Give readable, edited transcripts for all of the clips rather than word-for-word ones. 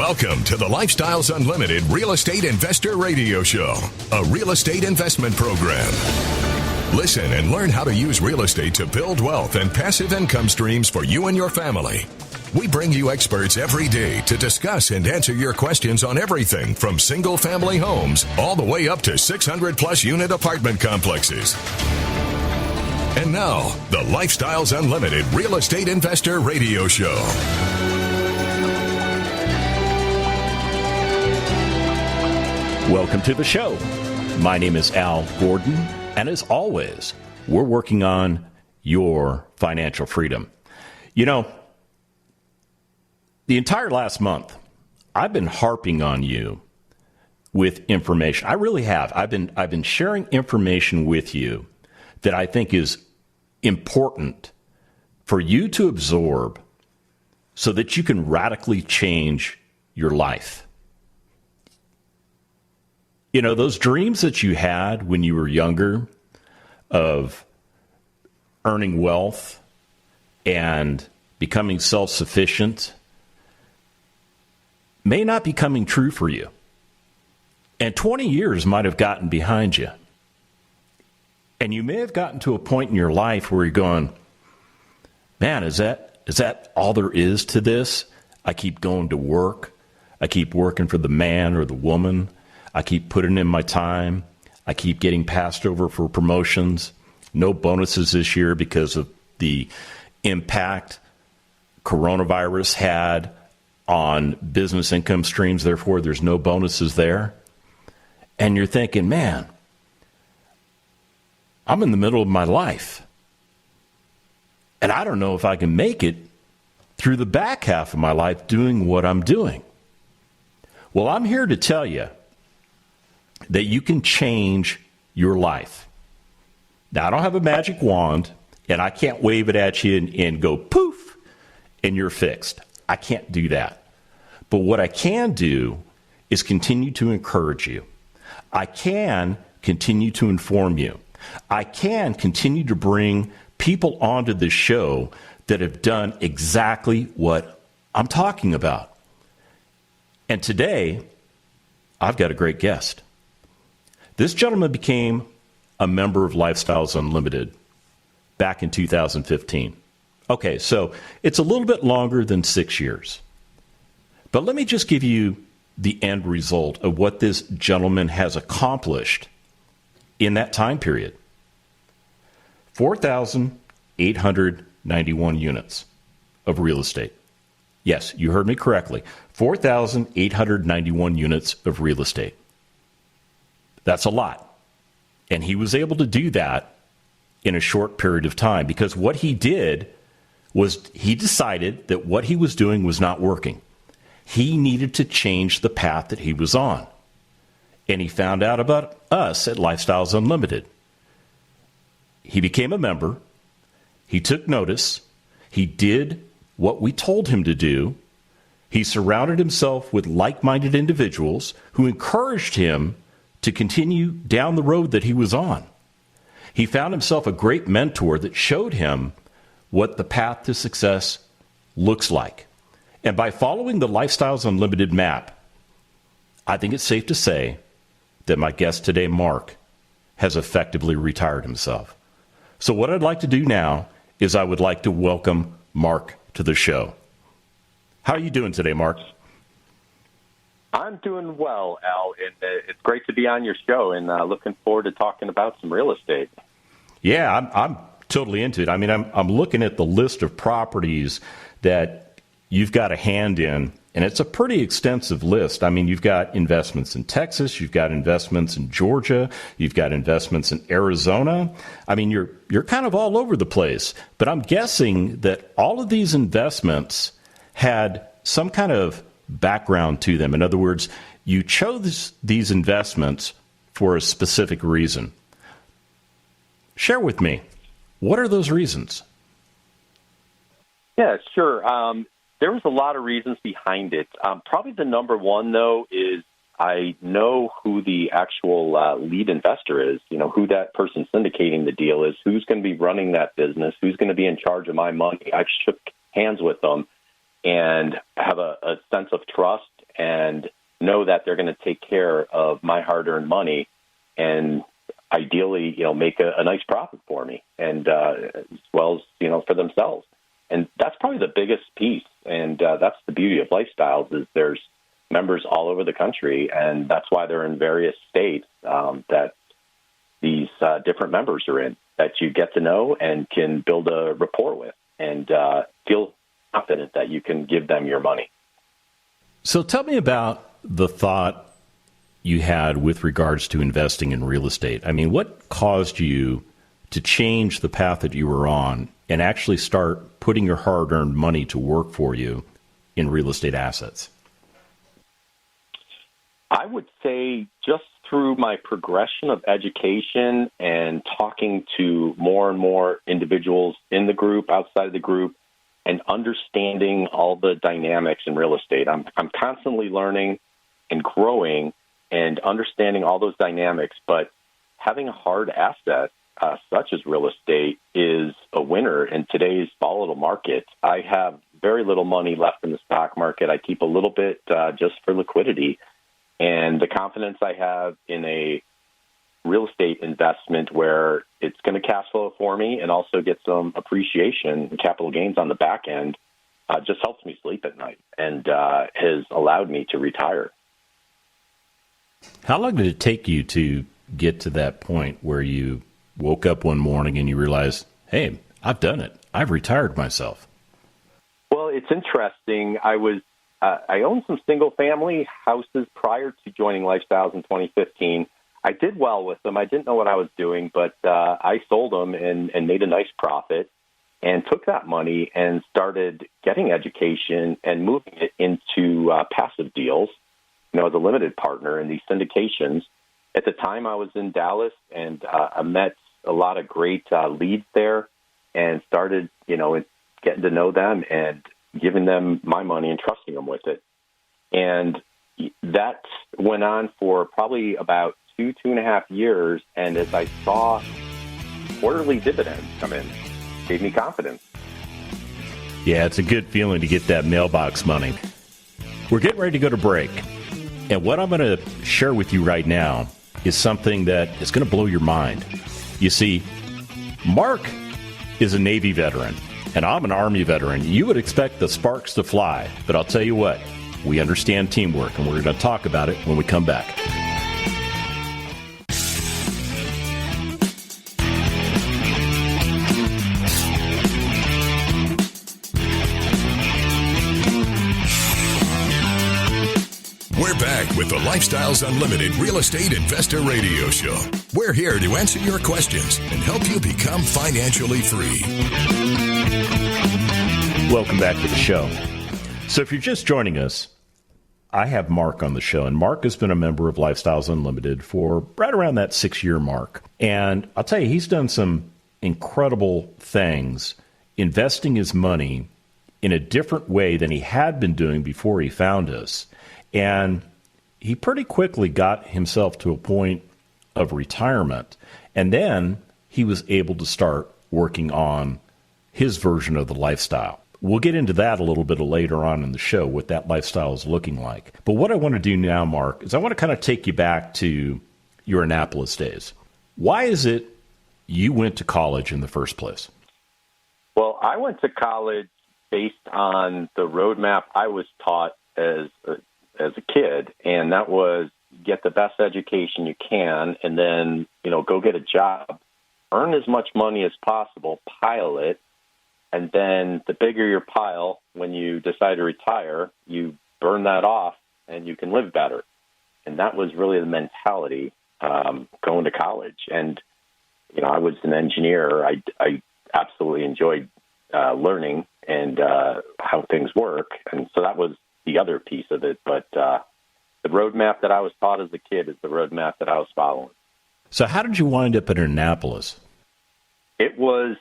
Welcome to the Lifestyles Unlimited Real Estate Investor Radio Show, a real estate investment program. Listen and learn how to use real estate to build wealth and passive income streams for you and your family. We bring you experts every day to discuss and answer your questions on everything from single-family homes all the way up to 600-plus unit apartment complexes. And now, the Lifestyles Unlimited Real Estate Investor Radio Show. Welcome to the show. My name is Al Gordon, and as always, we're working on your financial freedom. You know, the entire last month, I've been harping on you with information. I really have. I've been sharing information with you that I think is important for you to absorb so that you can radically change your life. You know, those dreams that you had when you were younger of earning wealth and becoming self-sufficient may not be coming true for you. And 20 years might have gotten behind you. And you may have gotten to a point in your life where you're going, man, is that all there is to this? I keep going to work. I keep working for the man or the woman. I keep putting in my time. I keep getting passed over for promotions. No bonuses this year because of the impact coronavirus had on business income streams. Therefore, there's no bonuses there. And you're thinking, man, I'm in the middle of my life. And I don't know if I can make it through the back half of my life doing what I'm doing. Well, I'm here to tell you that you can change your life. Now, I don't have a magic wand, and I can't wave it at you and go poof, and you're fixed. I can't do that. But what I can do is continue to encourage you. I can continue to inform you. I can continue to bring people onto the show that have done exactly what I'm talking about. And today, I've got a great guest. This gentleman became a member of Lifestyles Unlimited back in 2015. Okay, so it's a little bit longer than 6 years. But let me just give you the end result of what this gentleman has accomplished in that time period. 4,891 units of real estate. Yes, you heard me correctly. 4,891 units of real estate. That's a lot. And he was able to do that in a short period of time because what he did was he decided that what he was doing was not working. He needed to change the path that he was on. And he found out about us at Lifestyles Unlimited. He became a member. He took notice. He did what we told him to do. He surrounded himself with like-minded individuals who encouraged him to continue down the road that he was on. He found himself a great mentor that showed him what the path to success looks like. And by following the Lifestyles Unlimited map, I think it's safe to say that my guest today, Mark, has effectively retired himself. So what I'd like to do now is I would like to welcome Mark to the show. How are you doing today, Mark? I'm doing well, Al, and it's great to be on your show, and looking forward to talking about some real estate. Yeah, I'm totally into it. I mean, I'm looking at the list of properties that you've got a hand in, and it's a pretty extensive list. I mean, you've got investments in Texas, you've got investments in Georgia, you've got investments in Arizona. I mean, you're kind of all over the place. But I'm guessing that all of these investments had some kind of background to them. In other words, you chose these investments for a specific reason. Share with me, what are those reasons? Yeah, sure. There was a lot of reasons behind it. Probably the number one, though, is I know who the actual lead investor is, you know, who that person syndicating the deal is, who's going to be running that business, who's going to be in charge of my money. I shook hands with them and have a sense of trust and know that they're going to take care of my hard-earned money and ideally, make a nice profit for me and as well as, for themselves. And that's probably the biggest piece. And that's the beauty of Lifestyles is there's members all over the country, and that's why they're in various states that these different members are in that you get to know and can build a rapport with and feel confident that you can give them your money. So tell me about the thought you had with regards to investing in real estate. I mean, what caused you to change the path that you were on and actually start putting your hard-earned money to work for you in real estate assets? I would say just through my progression of education and talking to more and more individuals in the group, outside of the group, and understanding all the dynamics in real estate. I'm constantly learning and growing and understanding all those dynamics, but having a hard asset such as real estate is a winner in today's volatile market. I have very little money left in the stock market. I keep a little bit just for liquidity. And the confidence I have in a real estate investment where it's going to cash flow for me and also get some appreciation and capital gains on the back end just helps me sleep at night and has allowed me to retire. How long did it take you to get to that point where you woke up one morning and you realized, hey, I've done it. I've retired myself? Well, it's interesting. I owned some single-family houses prior to joining Lifestyles in 2015. I did well with them. I didn't know what I was doing, but I sold them and made a nice profit and took that money and started getting education and moving it into passive deals, as a limited partner in these syndications. At the time, I was in Dallas, and I met a lot of great leads there and started, getting to know them and giving them my money and trusting them with it. And that went on for probably about 2.5 years. And as I saw quarterly dividends come in, it gave me confidence. Yeah, it's a good feeling to get that mailbox money. We're getting ready to go to break. And what I'm going to share with you right now is something that is going to blow your mind. You see, Mark is a Navy veteran, and I'm an Army veteran. You would expect the sparks to fly, but I'll tell you what, we understand teamwork, and we're going to talk about it when we come back. We're back with the Lifestyles Unlimited Real Estate Investor Radio Show. We're here to answer your questions and help you become financially free. Welcome back to the show. So if you're just joining us, I have Mark on the show, and Mark has been a member of Lifestyles Unlimited for right around that 6-year mark. And I'll tell you, he's done some incredible things, investing his money in a different way than he had been doing before he found us. And he pretty quickly got himself to a point of retirement. And then he was able to start working on his version of the lifestyle. We'll get into that a little bit later on in the show, what that lifestyle is looking like. But what I want to do now, Mark, is I want to kind of take you back to your Annapolis days. Why is it you went to college in the first place? Well, I went to college based on the roadmap I was taught as a kid, and that was get the best education you can and then, go get a job, earn as much money as possible, pile it, and then the bigger your pile, when you decide to retire, you burn that off and you can live better. And that was really the mentality going to college. And, I was an engineer. I absolutely enjoyed learning and how things work. And so that was the other piece of it. But the roadmap that I was taught as a kid is the roadmap that I was following. So how did you wind up in Annapolis? It was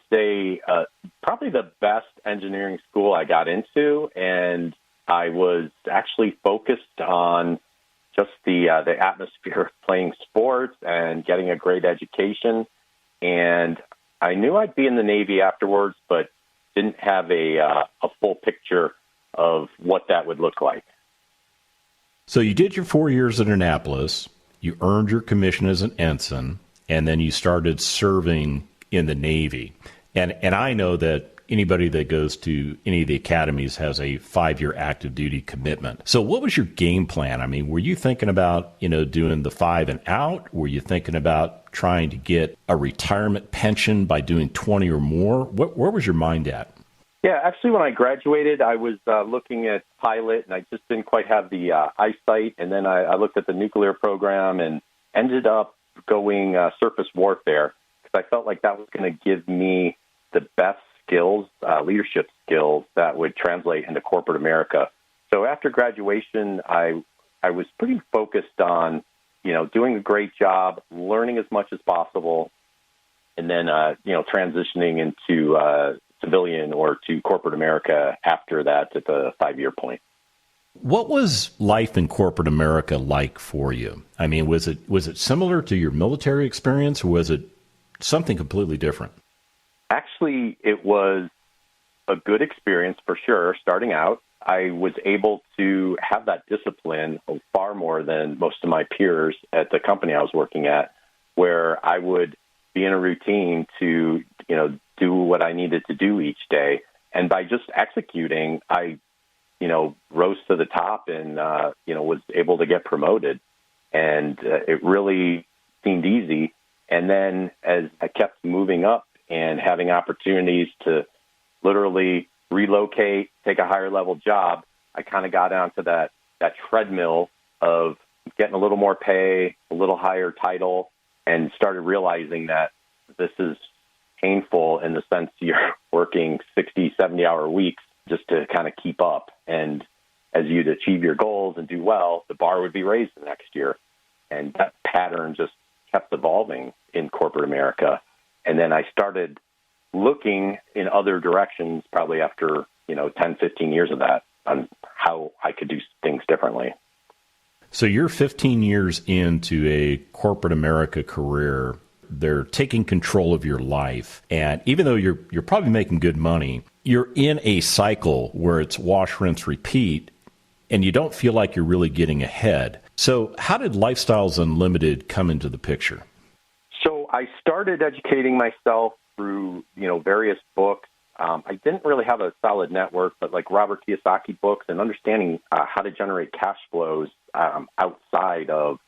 probably the best engineering school I got into, and I was actually focused on just the atmosphere of playing sports and getting a great education. And I knew I'd be in the Navy afterwards, but didn't have a full picture of what that would look like. So you did your 4 years at Annapolis, you earned your commission as an ensign, and then you started serving in the Navy. And I know that anybody that goes to any of the academies has a 5-year active duty commitment. So what was your game plan? I mean, were you thinking about, doing the 5 and out? Were you thinking about trying to get a retirement pension by doing 20 or more? Where was your mind at? Yeah, actually, when I graduated, I was looking at pilot, and I just didn't quite have the eyesight. And then I looked at the nuclear program and ended up going surface warfare because I felt like that was going to give me the best skills, leadership skills that would translate into corporate America. So after graduation, I was pretty focused on, doing a great job, learning as much as possible, and then, transitioning into civilian or to corporate America after that at the 5-year point. What was life in corporate America like for you? I mean, was it similar to your military experience, or was it something completely different? Actually, it was a good experience for sure. Starting out, I was able to have that discipline far more than most of my peers at the company I was working at, where I would be in a routine to, do what I needed to do each day. And by just executing, I, rose to the top and, was able to get promoted. And it really seemed easy. And then as I kept moving up and having opportunities to literally relocate, take a higher level job, I kind of got onto that treadmill of getting a little more pay, a little higher title, and started realizing that this is painful in the sense you're working 60, 70-hour weeks just to kind of keep up. And as you'd achieve your goals and do well, the bar would be raised the next year. And that pattern just kept evolving in corporate America. And then I started looking in other directions probably after, 10, 15 years of that on how I could do things differently. So you're 15 years into a corporate America career. They're taking control of your life. And even though you're probably making good money, you're in a cycle where it's wash, rinse, repeat, and you don't feel like you're really getting ahead. So how did Lifestyles Unlimited come into the picture? So I started educating myself through, various books. I didn't really have a solid network, but like Robert Kiyosaki books and understanding how to generate cash flows outside of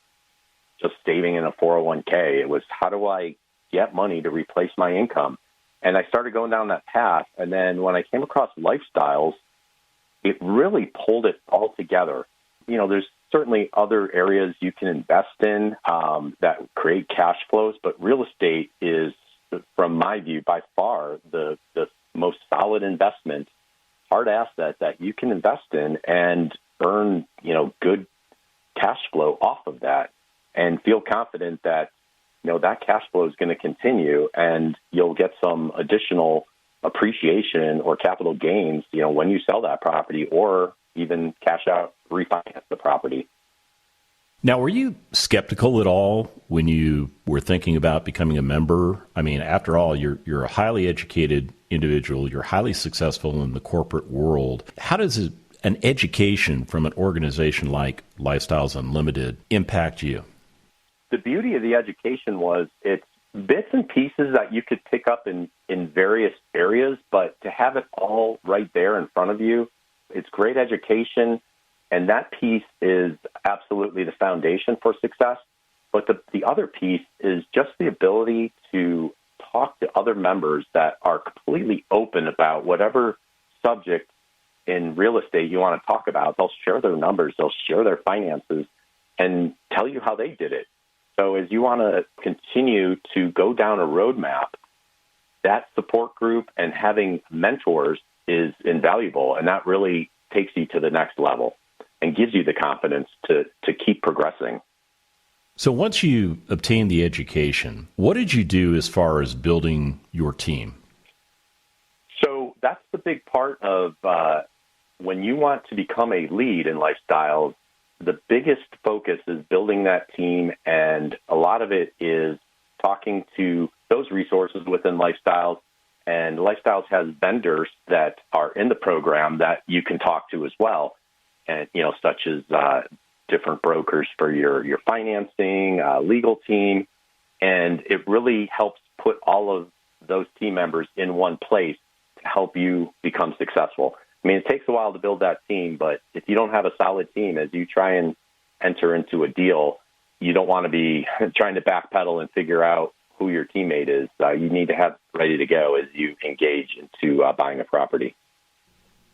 just saving in a 401k. It was, how do I get money to replace my income? And I started going down that path. And then when I came across Lifestyles, it really pulled it all together. There's certainly other areas you can invest in that create cash flows, but real estate is, from my view, by far the most solid investment, hard asset that you can invest in and earn, good cash flow off of that and feel confident that, that cash flow is going to continue and you'll get some additional appreciation or capital gains, when you sell that property or even cash out, refinance the property. Now, were you skeptical at all when you were thinking about becoming a member? I mean, after all, you're a highly educated individual. You're highly successful in the corporate world. How does an education from an organization like Lifestyles Unlimited impact you? The beauty of the education was it's bits and pieces that you could pick up in various areas, but to have it all right there in front of you, it's great education. And that piece is absolutely the foundation for success. But the other piece is just the ability to talk to other members that are completely open about whatever subject in real estate you want to talk about. They'll share their numbers, they'll share their finances, and tell you how they did it. So as you want to continue to go down a roadmap, that support group and having mentors is invaluable, and that really takes you to the next level and gives you the confidence to keep progressing. So once you obtained the education, what did you do as far as building your team? So that's the big part of when you want to become a lead in Lifestyles, the biggest focus is building that team, and a lot of it is talking to those resources within Lifestyles. And Lifestyles has vendors that are in the program that you can talk to as well. And, such as different brokers for your financing, legal team, and it really helps put all of those team members in one place to help you become successful. I mean, it takes a while to build that team, but if you don't have a solid team as you try and enter into a deal, you don't want to be trying to backpedal and figure out who your teammate is. You need to have ready to go as you engage into buying a property.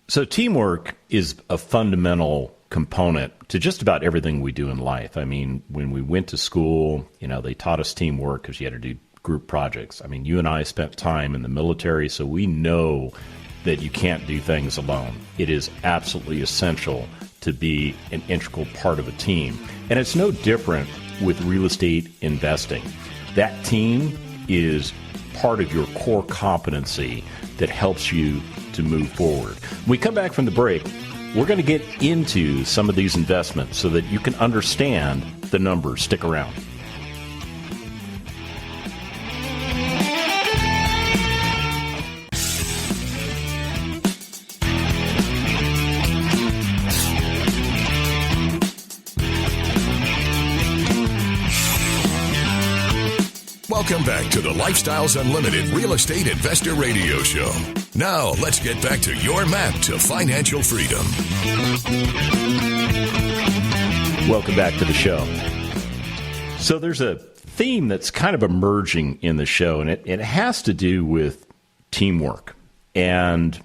So teamwork is a fundamental component to just about everything we do in life. I mean, when we went to school, they taught us teamwork because you had to do group projects. I mean, you and I spent time in the military, so we know that you can't do things alone. It is absolutely essential to be an integral part of a team. And it's no different with real estate investing. That team is part of your core competency that helps you to move forward. When we come back from the break, we're going to get into some of these investments so that you can understand the numbers. Stick around. Welcome back to the Lifestyles Unlimited Real Estate Investor Radio Show. Now, let's get back to your map to financial freedom. Welcome back to the show. So there's a theme that's kind of emerging in the show, and it has to do with teamwork. And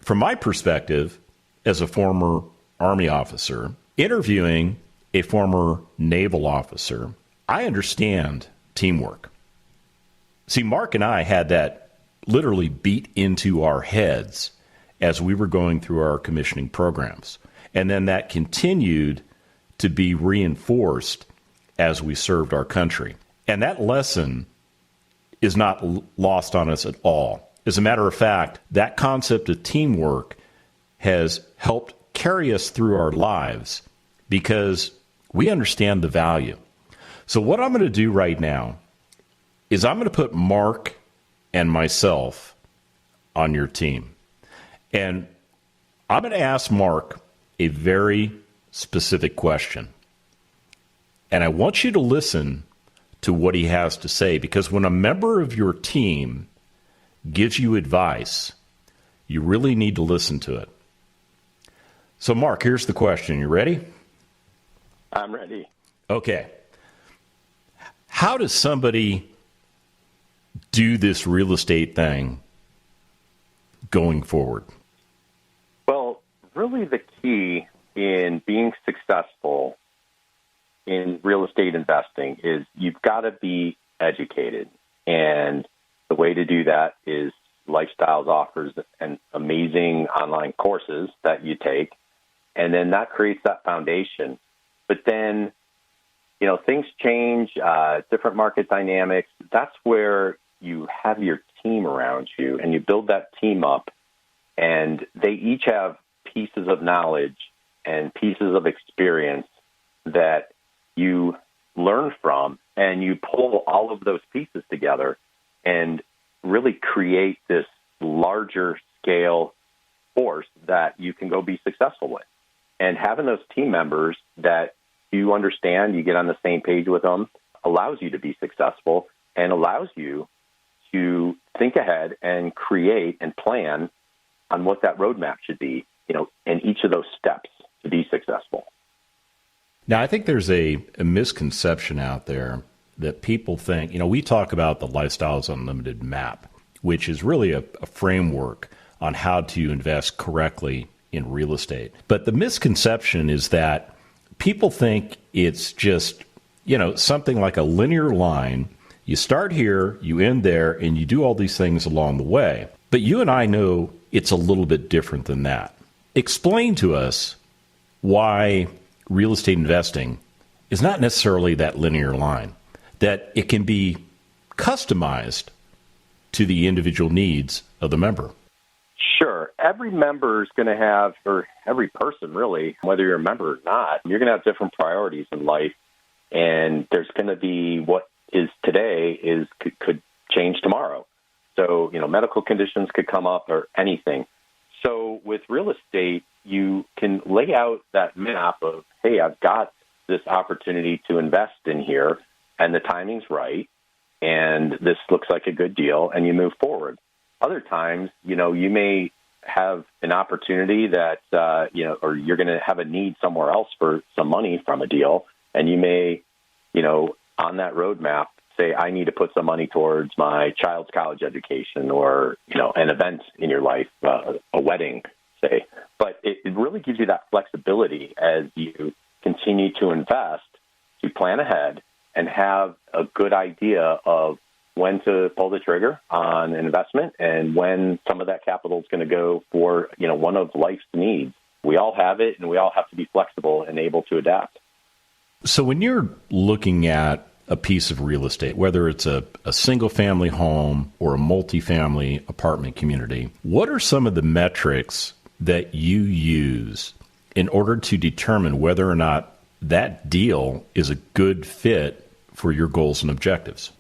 from my perspective, as a former Army officer, interviewing a former naval officer, I understand teamwork. See, Mark and I had that literally beat into our heads as we were going through our commissioning programs. And then that continued to be reinforced as we served our country. And that lesson is not lost on us at all. As a matter of fact, that concept of teamwork has helped carry us through our lives because we understand the value. So what I'm going to do right now is I'm going to put Mark and myself on your team. And I'm going to ask Mark a very specific question. And I want you to listen to what he has to say, because when a member of your team gives you advice, you really need to listen to it. So, Mark, here's the question. You ready? I'm ready. Okay. How does somebody do this real estate thing going forward? Well, really the key in being successful in real estate investing is you've got to be educated. And the way to do that is Lifestyles offers an amazing online courses that you take, and then that creates that foundation. But then, things change, different market dynamics. That's where you have your team around you, and you build that team up, and they each have pieces of knowledge and pieces of experience that you learn from, and you pull all of those pieces together and really create this larger scale force that you can go be successful with. And having those team members that you understand, you get on the same page with them, allows you to be successful and allows you to think ahead and create and plan on what that roadmap should be, in each of those steps to be successful. Now, I think there's a misconception out there that people think, we talk about the Lifestyles Unlimited map, which is really a framework on how to invest correctly in real estate. But the misconception is that people think it's just, something like a linear line. You start here, you end there, and you do all these things along the way. But you and I know it's a little bit different than that. Explain to us why real estate investing is not necessarily that linear line, that it can be customized to the individual needs of the member. Sure. Every member is going to have, or every person really, whether you're a member or not, you're going to have different priorities in life. And there's going to be what is today could change tomorrow. So, medical conditions could come up or anything. So with real estate, you can lay out that map of, hey, I've got this opportunity to invest in here, and the timing's right, and this looks like a good deal, and you move forward. Other times, you may have an opportunity that, or you're going to have a need somewhere else for some money from a deal, and you may, on that roadmap, say, I need to put some money towards my child's college education or, an event in your life, a wedding, say. But it really gives you that flexibility as you continue to invest, to plan ahead and have a good idea of when to pull the trigger on an investment and when some of that capital is going to go for, one of life's needs. We all have it, and we all have to be flexible and able to adapt. So when you're looking at a piece of real estate, whether it's a single-family home or a multifamily apartment community, what are some of the metrics that you use in order to determine whether or not that deal is a good fit for your goals and objectives?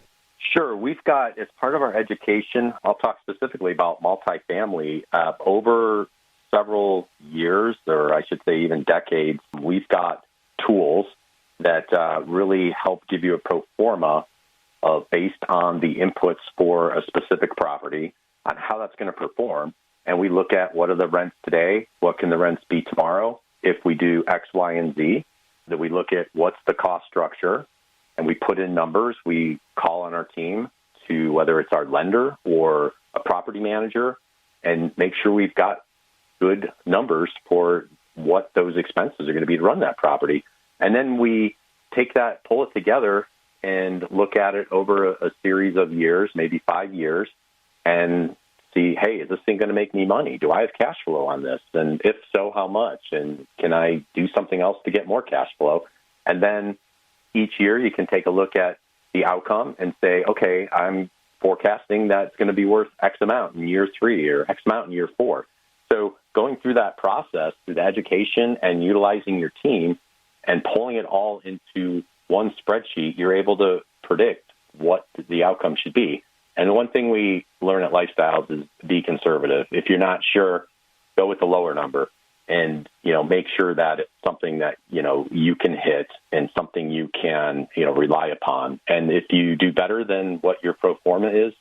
Sure. We've got, as part of our education, I'll talk specifically about multifamily, over several years, or I should say even decades, we've got tools that really help give you a pro forma based on the inputs for a specific property on how that's going to perform. And we look at what are the rents today, what can the rents be tomorrow if we do X, Y, and Z. That we look at what's the cost structure, and we put in numbers. We call on our team to, whether it's our lender or a property manager, and make sure we've got good numbers for what those expenses are going to be to run that property. And then we take that, pull it together, and look at it over a series of years, maybe 5 years, and see, hey, is this thing going to make me money? Do I have cash flow on this? And if so, how much? And can I do something else to get more cash flow? And then each year you can take a look at the outcome and say, okay, I'm forecasting that's going to be worth X amount in year 3 or X amount in year 4. So going through that process, through the education and utilizing your team and pulling it all into one spreadsheet, you're able to predict what the outcome should be. And the one thing we learn at Lifestyles is be conservative. If you're not sure, go with the lower number and, make sure that it's something that, you can hit and something you can, rely upon. And if you do better than what your pro forma is,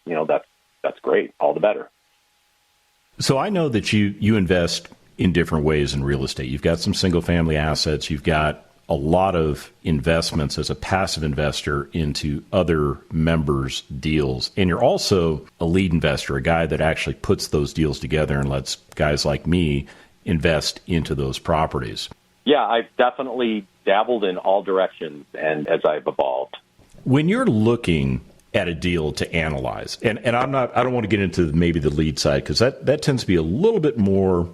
that's great. All the better. So I know that you invest in different ways in real estate. You've got some single family assets. You've got a lot of investments as a passive investor into other members' deals. And you're also a lead investor, a guy that actually puts those deals together and lets guys like me invest into those properties. Yeah, I've definitely dabbled in all directions and as I've evolved. When you're looking at a deal to analyze, and I don't want to get into maybe the lead side because that tends to be a little bit more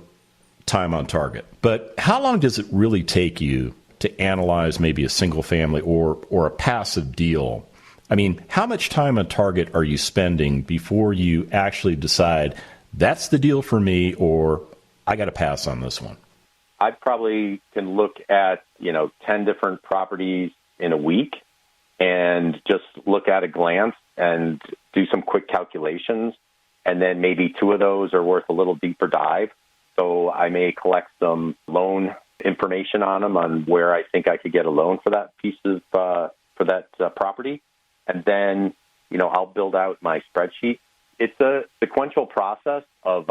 time on target. But how long does it really take you to analyze maybe a single family or a passive deal? I mean, how much time on target are you spending before you actually decide that's the deal for me or I got to pass on this one? I probably can look at, 10 different properties in a week and just look at a glance and do some quick calculations. And then maybe 2 of those are worth a little deeper dive. So I may collect some loan information on them on where I think I could get a loan for that piece of, for that property. And then, I'll build out my spreadsheet. It's a sequential process of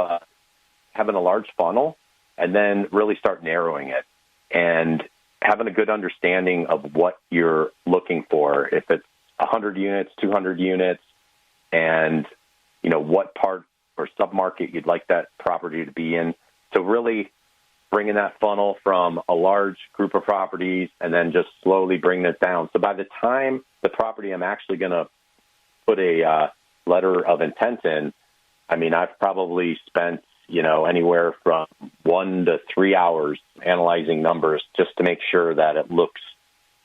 having a large funnel and then really start narrowing it and having a good understanding of what you're looking for. If it's 100 units, 200 units, and, what part or submarket you'd like that property to be in. So really bringing that funnel from a large group of properties and then just slowly bringing it down. So by the time the property I'm actually going to put a letter of intent in, I've probably spent, anywhere from 1 to 3 hours analyzing numbers just to make sure that it looks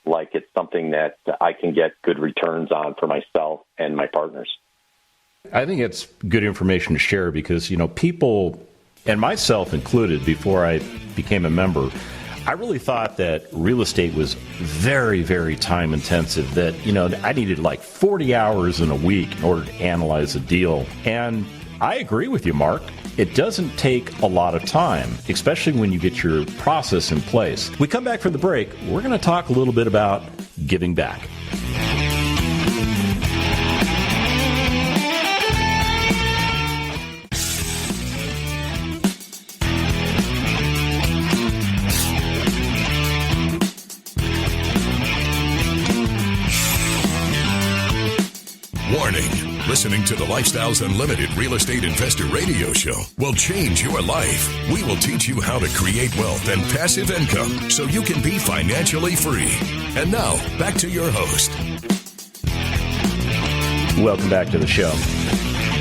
like it's something that I can get good returns on for myself and my partners. I think it's good information to share because, people, and myself included, before I became a member, I really thought that real estate was very, very time intensive, that, I needed like 40 hours in a week in order to analyze a deal. And I agree with you, Mark. It doesn't take a lot of time, especially when you get your process in place. We come back from the break, we're going to talk a little bit about giving back. Warning. Listening to the Lifestyles Unlimited Real Estate Investor Radio Show will change your life. We will teach you how to create wealth and passive income so you can be financially free. And now, back to your host. Welcome back to the show.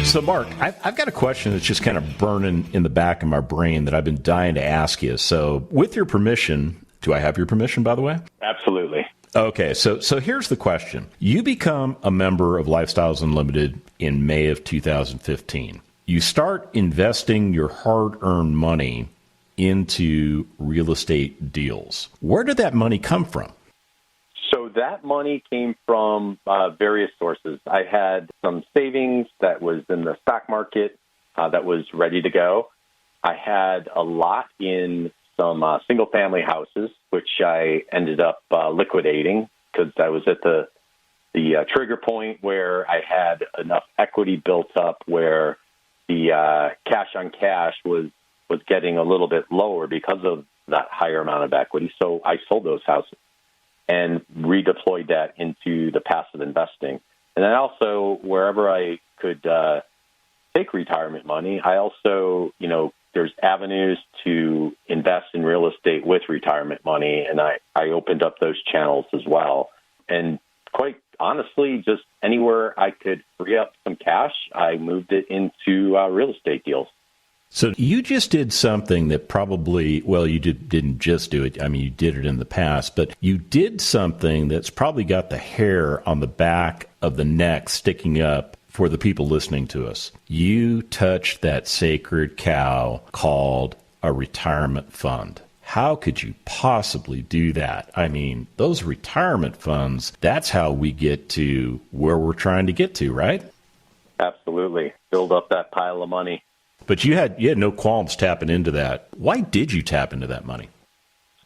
So, Mark, I've got a question that's just kind of burning in the back of my brain that I've been dying to ask you. So, with your permission, do I have your permission, by the way? Absolutely. Okay, so here's the question. You become a member of Lifestyles Unlimited in May of 2015. You start investing your hard-earned money into real estate deals. Where did that money come from? So that money came from various sources. I had some savings that was in the stock market that was ready to go. I had a lot in some single-family houses, which I ended up liquidating because I was at the trigger point where I had enough equity built up where the cash on cash was getting a little bit lower because of that higher amount of equity. So I sold those houses and redeployed that into the passive investing. And then also, wherever I could take retirement money, I also, there's avenues to invest in real estate with retirement money, and I opened up those channels as well. And quite honestly, just anywhere I could free up some cash, I moved it into real estate deals. So you just did something that probably, well, you didn't just do it. I mean, you did it in the past, but you did something that's probably got the hair on the back of the neck sticking up for the people listening to us. You touched that sacred cow called a retirement fund. How could you possibly do that? I mean, those retirement funds, that's how we get to where we're trying to get to, right? Absolutely. Build up that pile of money. But you had no qualms tapping into that. Why did you tap into that money?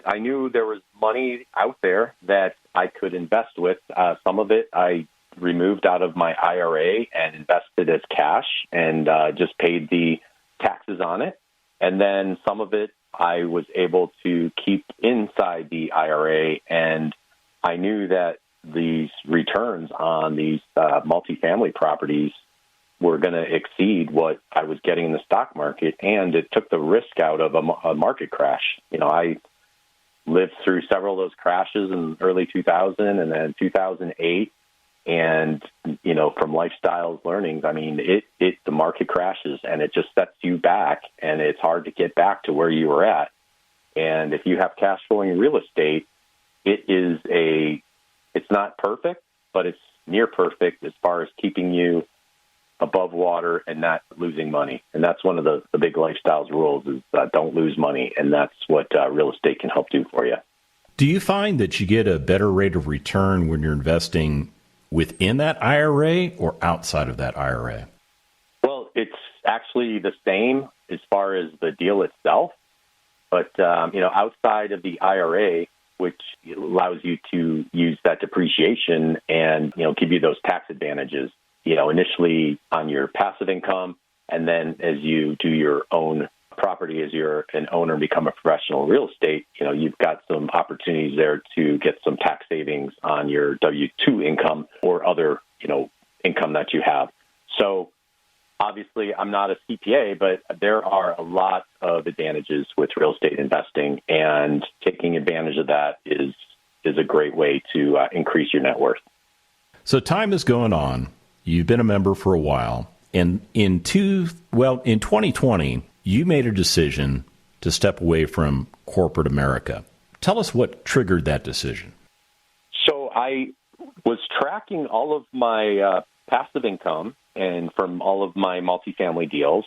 I knew there was money out there that I could invest with. Some of it I removed out of my IRA and invested as cash and just paid the taxes on it. And then some of it I was able to keep inside the IRA. And I knew that these returns on these multifamily properties were going to exceed what I was getting in the stock market, and it took the risk out of a market crash. I lived through several of those crashes in early 2000 and then 2008, and from Lifestyles learnings, I mean, the market crashes and it just sets you back, and it's hard to get back to where you were at. And if you have cash flowing real estate, it's not perfect, but it's near perfect as far as keeping you above water and not losing money. And that's one of the big Lifestyles rules is don't lose money. And that's what real estate can help do for you. Do you find that you get a better rate of return when you're investing within that IRA or outside of that IRA? Well, it's actually the same as far as the deal itself. But, outside of the IRA, which allows you to use that depreciation and, give you those tax advantages, initially on your passive income, and then as you do your own property, as you're an owner and become a professional in real estate, you've got some opportunities there to get some tax savings on your W-2 income or other, income that you have. So obviously I'm not a CPA, but there are a lot of advantages with real estate investing, and taking advantage of that is a great way to increase your net worth. So time is going on. You've been a member for a while, and in 2020, you made a decision to step away from corporate America. Tell us what triggered that decision. So I was tracking all of my passive income and from all of my multifamily deals,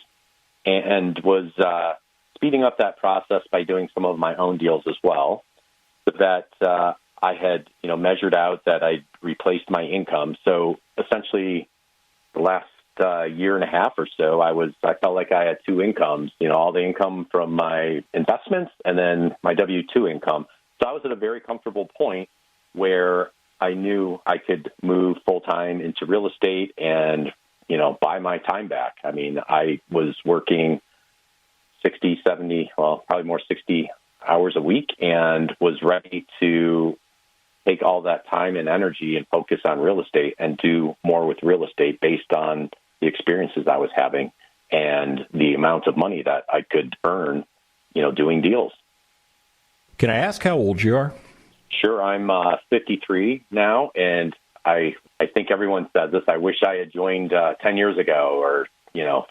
and was speeding up that process by doing some of my own deals as well, so that I had, measured out that I'd replaced my income. So essentially the last year and a half or so, I felt like I had two incomes, all the income from my investments and then my W-2 income. So I was at a very comfortable point where I knew I could move full-time into real estate and, buy my time back. I mean, I was working 60, 70, well, probably more 60 hours a week and was ready to take all that time and energy and focus on real estate and do more with real estate based on the experiences I was having and the amount of money that I could earn, doing deals. Can I ask how old you are? Sure. I'm 53 now, and I think everyone says this. I wish I had joined 10 years ago or,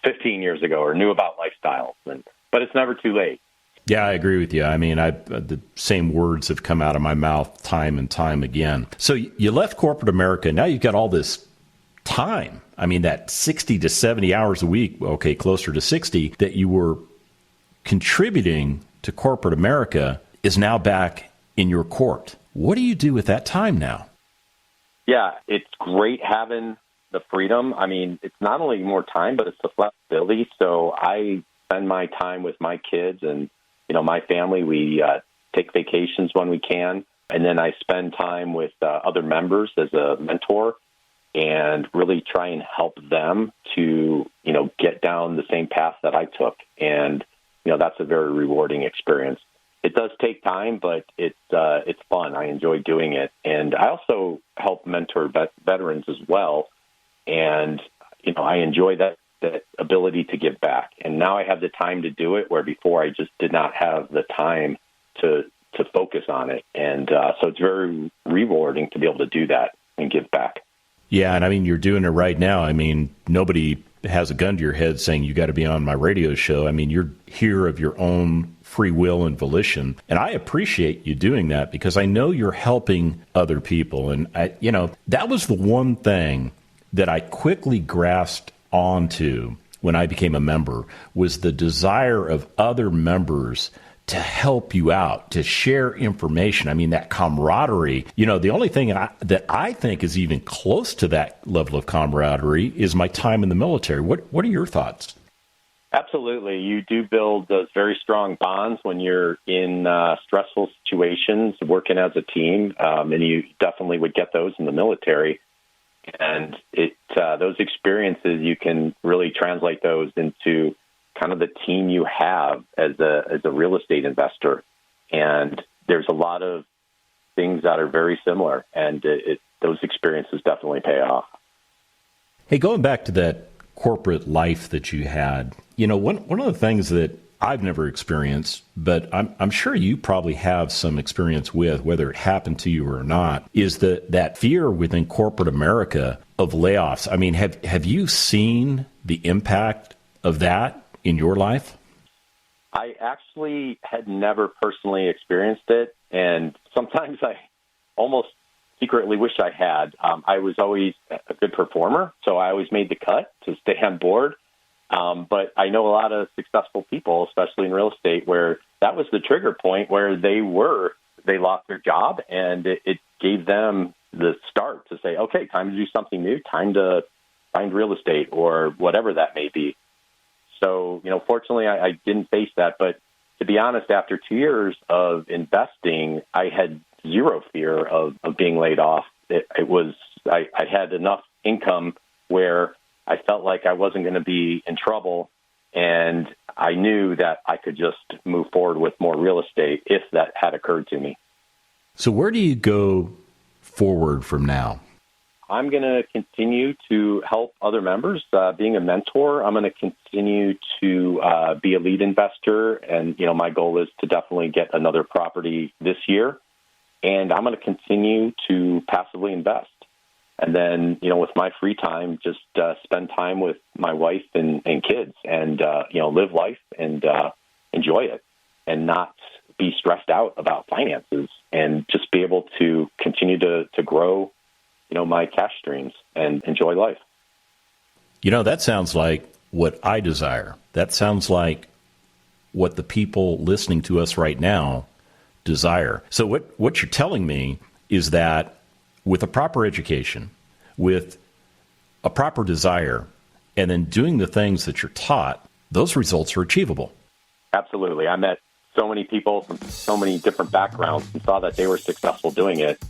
15 years ago or knew about lifestyles, but it's never too late. Yeah, I agree with you. I mean, the same words have come out of my mouth time and time again. So you left corporate America. Now you've got all this time. I mean, that 60 to 70 hours a week, okay, closer to 60, that you were contributing to corporate America is now back in your court. What do you do with that time now? Yeah, it's great having the freedom. I mean, it's not only more time, but it's the flexibility. So I spend my time with my kids and, my family. We take vacations when we can. And then I spend time with other members as a mentor and really try and help them to, get down the same path that I took. And, that's a very rewarding experience. It does take time, but it's fun. I enjoy doing it. And I also help mentor veterans as well. And, I enjoy that ability to give back. And now I have the time to do it, where before I just did not have the time to focus on it. And so it's very rewarding to be able to do that and give back. Yeah, and I mean, you're doing it right now. I mean, nobody has a gun to your head saying you got to be on my radio show. I mean, you're here of your own free will and volition. And I appreciate you doing that because I know you're helping other people. And, that was the one thing that I quickly grasped onto when I became a member was the desire of other members to help you out, to share information. I mean, that camaraderie, the only thing that I think is even close to that level of camaraderie is my time in the military. What are your thoughts? Absolutely. You do build those very strong bonds when you're in stressful situations, working as a team, and you definitely would get those in the military. And those experiences, you can really translate those into kind of the team you have as a real estate investor. And there's a lot of things that are very similar, and those experiences definitely pay off. Hey, going back to that corporate life that you had, one of the things that I've never experienced, but I'm sure you probably have some experience with, whether it happened to you or not, is that fear within corporate America of layoffs. I mean, have you seen the impact of that in your life? I actually had never personally experienced it, and sometimes I almost secretly wish I had. I was always a good performer, so I always made the cut to stay on board. But I know a lot of successful people, especially in real estate, where that was the trigger point where they lost their job, and it gave them the start to say, okay, time to do something new, time to find real estate or whatever that may be. So, fortunately, I didn't face that. But to be honest, after 2 years of investing, I had zero fear of being laid off. I had enough income where I felt like I wasn't going to be in trouble, and I knew that I could just move forward with more real estate if that had occurred to me. So where do you go forward from now? I'm going to continue to help other members, being a mentor. I'm going to continue to be a lead investor, and my goal is to definitely get another property this year. And I'm going to continue to passively invest. And then, with my free time, just spend time with my wife and kids and, live life and enjoy it and not be stressed out about finances and just be able to continue to grow, my cash streams and enjoy life. That sounds like what I desire. That sounds like what the people listening to us right now desire. So what you're telling me is that with a proper education, with a proper desire, and then doing the things that you're taught, those results are achievable. Absolutely. I met so many people from so many different backgrounds and saw that they were successful doing it,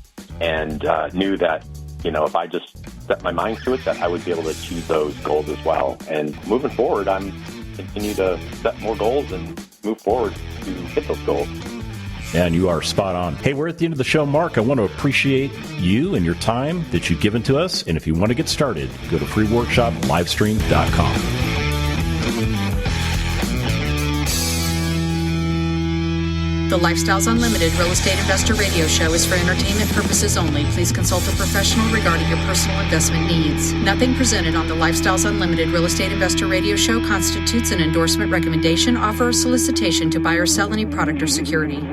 and knew that, if I just set my mind to it, that I would be able to achieve those goals as well. And moving forward, I'm continue to set more goals and move forward to hit those goals. And you are spot on. Hey, we're at the end of the show, Mark. I want to appreciate you and your time that you've given to us. And if you want to get started, go to freeworkshoplivestream.com. The Lifestyles Unlimited Real Estate Investor Radio Show is for entertainment purposes only. Please consult a professional regarding your personal investment needs. Nothing presented on the Lifestyles Unlimited Real Estate Investor Radio Show constitutes an endorsement, recommendation, offer, or solicitation to buy or sell any product or security.